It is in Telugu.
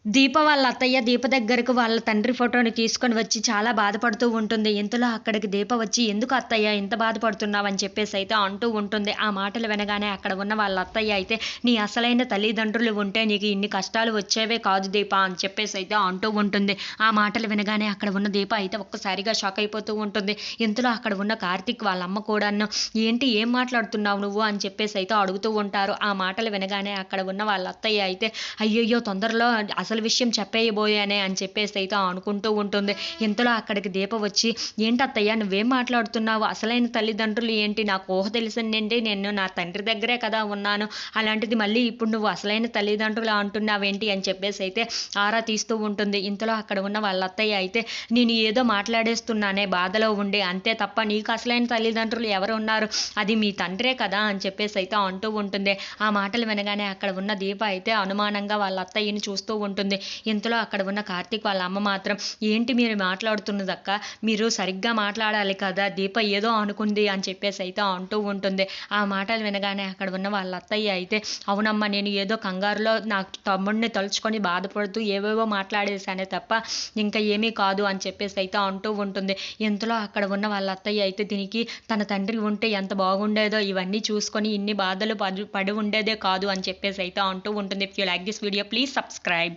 దీప వాళ్ళ అత్తయ్య దీప దగ్గరకు వాళ్ళ తండ్రి ఫోటోని తీసుకొని వచ్చి చాలా బాధపడుతూ ఉంటుంది. ఇంతలో అక్కడికి దీప వచ్చి ఎందుకు అత్తయ్య ఇంత బాధపడుతున్నావు అని చెప్పేసి అయితే అంటూ ఉంటుంది. ఆ మాటలు వినగానే అక్కడ ఉన్న వాళ్ళ అత్తయ్య అయితే నీ అసలైన తల్లిదండ్రులు ఉంటే నీకు ఇన్ని కష్టాలు వచ్చేవే కాదు దీప అని చెప్పేసి అయితే అంటూ ఉంటుంది. ఆ మాటలు వినగానే అక్కడ ఉన్న దీప అయితే ఒక్కసారిగా షాక్ అయిపోతూ ఉంటుంది. ఇంతలో అక్కడ ఉన్న కార్తీక్ వాళ్ళ అమ్మ కూడాను ఏంటి ఏం మాట్లాడుతున్నావు నువ్వు అని చెప్పేసి అయితే అడుగుతూ ఉంటారు. ఆ మాటలు వినగానే అక్కడ ఉన్న వాళ్ళ అత్తయ్య అయితే అయ్యయ్యో తొందరలో అసలు విషయం చెప్పేయబోయానే అని చెప్పేసి అయితే అనుకుంటూ ఉంటుంది. ఇంతలో అక్కడికి దీప వచ్చి ఏంటత్తయ్య నువ్వేం మాట్లాడుతున్నావు, అసలైన తల్లిదండ్రులు ఏంటి, నాకు ఊహ తెలిసిందేంటి, నేను నా తండ్రి దగ్గరే కదా ఉన్నాను, అలాంటిది మళ్ళీ ఇప్పుడు నువ్వు అసలైన తల్లిదండ్రులు అంటున్నావేంటి అని చెప్పేసి అయితే ఆరా తీస్తూ ఉంటుంది. ఇంతలో అక్కడ ఉన్న వాళ్ళ అత్తయ్య అయితే నేను ఏదో మాట్లాడేస్తున్నానే బాధలో ఉండి, అంతే తప్ప నీకు అసలైన తల్లిదండ్రులు ఎవరు ఉన్నారు, అది మీ తండ్రే కదా అని చెప్పేసి అయితే అంటూ ఉంటుంది. ఆ మాటలు వినగానే అక్కడ ఉన్న దీప అయితే అనుమానంగా వాళ్ళ అత్తయ్యని చూస్తూ ఉంటుంది. ఇంతలో అక్కడ ఉన్న కార్తీక్ వాళ్ళ అమ్మ మాత్రం ఏంటి మీరు మాట్లాడుతున్నదక్క, మీరు సరిగ్గా మాట్లాడాలి కదా, దీప ఏదో అనుకుంది అని చెప్పేసి అయితే అంటూ ఉంటుంది. ఆ మాటలు వినగానే అక్కడ ఉన్న వాళ్ళ అత్తయ్య అయితే అవునమ్మా నేను ఏదో కంగారులో నా తమ్ముడిని తలుచుకొని బాధపడుతూ ఏవేవో మాట్లాడేశానే తప్ప ఇంకా ఏమీ కాదు అని చెప్పేసి అయితే అంటూ ఉంటుంది. ఇంతలో అక్కడ ఉన్న వాళ్ళ అత్తయ్య అయితే దీనికి తన తండ్రి ఉంటే ఎంత బాగుండేదో, ఇవన్నీ చూసుకొని ఇన్ని బాధలు పడి ఉండేదే కాదు అని చెప్పేసి అయితే అంటూ ఉంటుంది. If you like this video please subscribe.